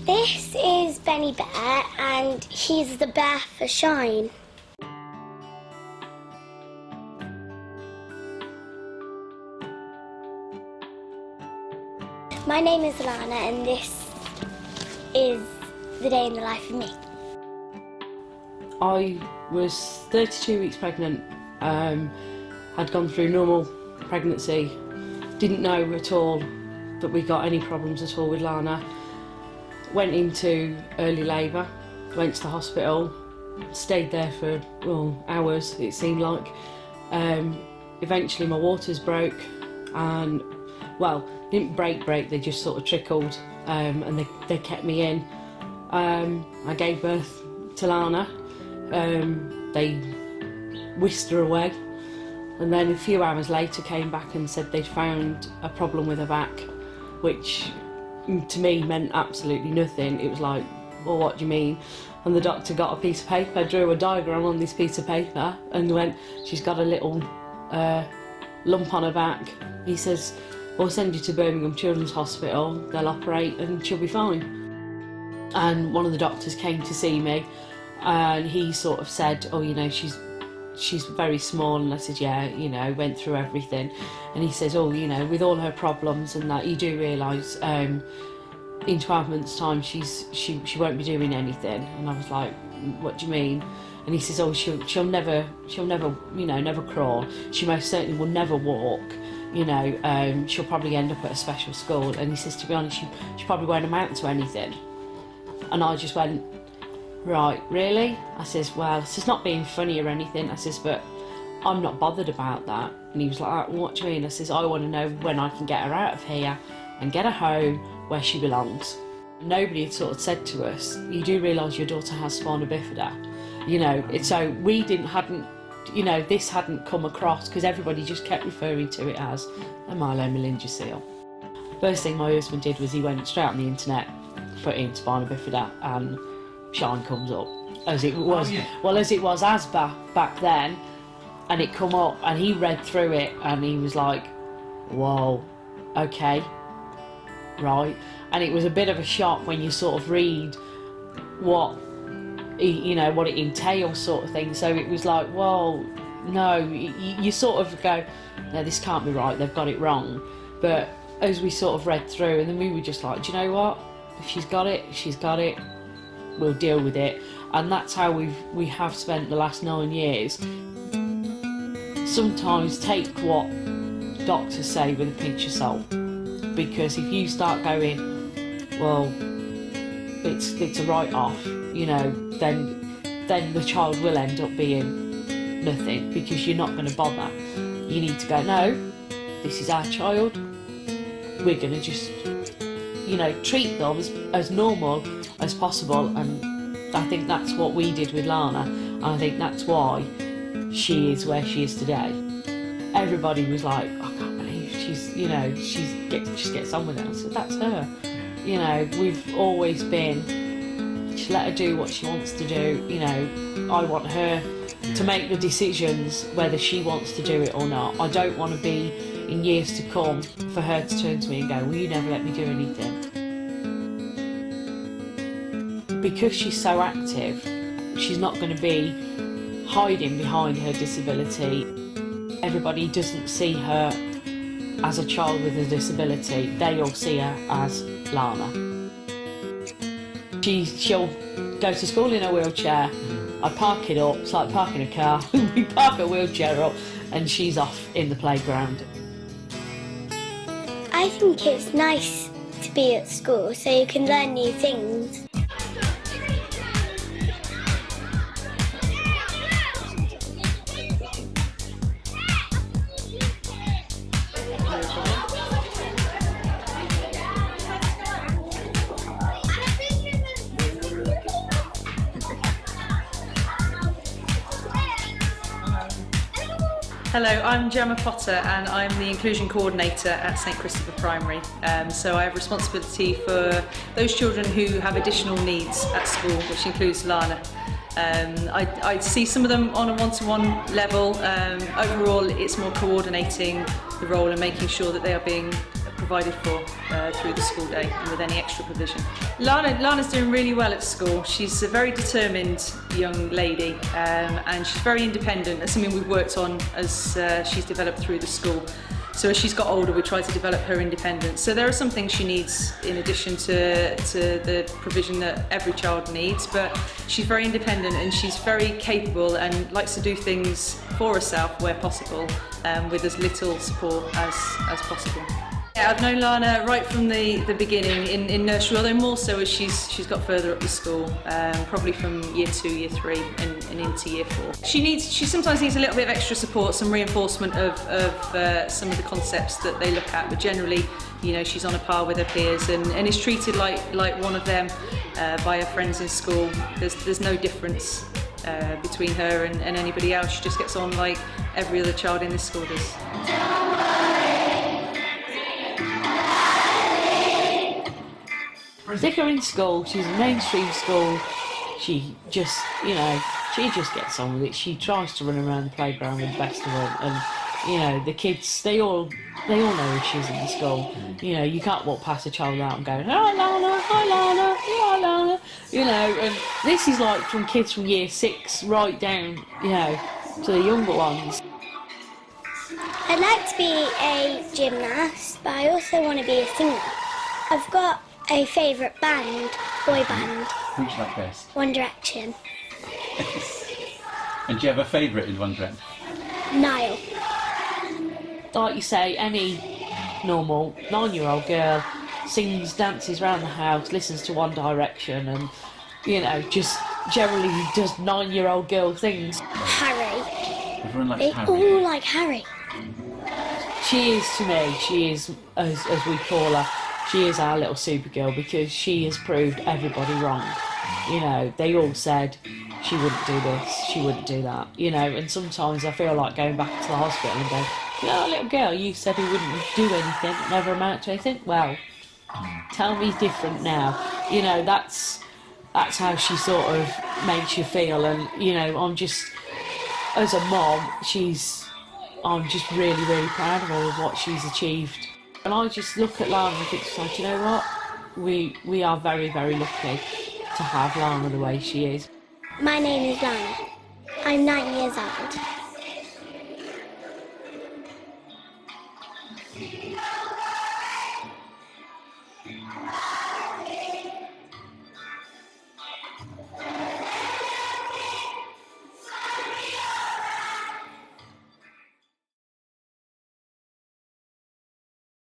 This is Benny Bear and he's the bear for Shine. My name is Lana and this is the day in the life of me. I was 32 weeks pregnant, had gone through normal pregnancy, didn't know at all that we got any problems at all with Lana. Went into early labour, went to the hospital, stayed there for hours it seemed like. Eventually my waters broke and, well, didn't break, they just sort of trickled, and they kept me in. I gave birth to Lana. They whisked her away, and then a few hours later came back and said they'd found a problem with her back, which to me meant absolutely nothing. It was like, well, what do you mean? And the doctor got a piece of paper, drew a diagram on this piece of paper and went, she's got a little lump on her back. He says, we'll send you to Birmingham Children's Hospital, they'll operate and she'll be fine. And one of the doctors came to see me and he sort of said, oh, you know, she's very small. And I said, yeah, you know, went through everything. And he says, oh, you know, with all her problems and that, you do realise in 12 months' time she won't be doing anything. And I was like, what do you mean? And he says, oh, she'll never, you know, never crawl. She most certainly will never walk. You know, she'll probably end up at a special school. And he says, to be honest, she probably won't amount to anything. And I just went, right, really? I says, well, it's not being funny or anything. I says, but I'm not bothered about that. And he was like, what do you mean? I says, I want to know when I can get her out of here and get her home where she belongs. Nobody had sort of said to us, you do realise your daughter has spina bifida? You know, so we hadn't, you know, this hadn't come across because everybody just kept referring to it as a myelomyelitis seal. First thing my husband did was he went straight on the internet, put in spina bifida and Shine comes up, as it was, well, as it was ASBA back then, and it come up and he read through it and he was like, whoa, okay, right. And it was a bit of a shock when you sort of read what, you know, what it entails sort of thing. So it was like, whoa, no, you sort of go, no, this can't be right, they've got it wrong. But as we sort of read through, and then we were just like, do you know what, if she's got it, we'll deal with it. And that's how we have spent the last 9 years. Sometimes take what doctors say with a pinch of salt, because if you start going, well, it's a write-off, you know, then the child will end up being nothing, because you're not going to bother. You need to go, no, this is our child, we're going to just, you know, treat them as normal as possible. And I think that's what we did with Lana, and I think that's why she is where she is today. Everybody was like, I can't believe she's, you know, she just gets on with it. I said, that's her. You know, we've always been, just let her do what she wants to do. You know, I want her to make the decisions whether she wants to do it or not. I don't want to be, in years to come, for her to turn to me and go, well, you never let me do anything. Because she's so active, she's not going to be hiding behind her disability. Everybody doesn't see her as a child with a disability, they all see her as Lana. She'll go to school in a wheelchair, I park it up, it's like parking a car, we park a wheelchair up and she's off in the playground. I think it's nice to be at school so you can learn new things. Hello, I'm Gemma Potter and I'm the Inclusion Coordinator at St Christopher Primary. So I have responsibility for those children who have additional needs at school, which includes Lana. I see some of them on a one-to-one level. Overall, it's more coordinating the role and making sure that they are being provided for through the school day and with any extra provision. Lana's doing really well at school. She's a very determined young lady, and she's very independent. That's something we've worked on as she's developed through the school. So as she's got older, we try to develop her independence. So there are some things she needs in addition to the provision that every child needs, but she's very independent and she's very capable and likes to do things for herself where possible, with as little support as possible. Yeah, I've known Lana right from the beginning in nursery, although more so as she's got further up the school, probably from year 2, year 3 and into year 4. She sometimes needs a little bit of extra support, some reinforcement of some of the concepts that they look at, but generally, you know, she's on a par with her peers and is treated like one of them by her friends in school. There's no difference between her and anybody else. She just gets on like every other child in this school does. Stick her in school, she's a mainstream school, she just gets on with it. She tries to run around the playground with the best of them, and, you know, the kids, they all know who she is in the school. You know, you can't walk past a child out and go, "Hi Lana, hi Lana, hi Lana," you know, and this is like from kids from year 6 right down, you know, to the younger ones. I'd like to be a gymnast, but I also want to be a singer. I've got a favourite band, boy band. Which you like best? One Direction. And do you have a favourite in One Direction? Niall. Like you say, any normal 9-year-old girl sings, dances around the house, listens to One Direction, and, you know, just generally does 9-year-old girl things. Harry. Everyone likes They Harry. all like Harry. She is, to me, she is, as we call her, she is our little Supergirl, because she has proved everybody wrong. You know, they all said she wouldn't do this, she wouldn't do that, you know, and sometimes I feel like going back to the hospital and going, "You know, little girl, you said he wouldn't do anything, never amount to anything. Well, tell me different now." You know, that's how she sort of makes you feel, and, you know, I'm just, as a mom, I'm just really, really proud of her, of what she's achieved. And I just look at Lana and think, like, you know what? We are very, very lucky to have Lana the way she is. My name is Lana. I'm 9 years old.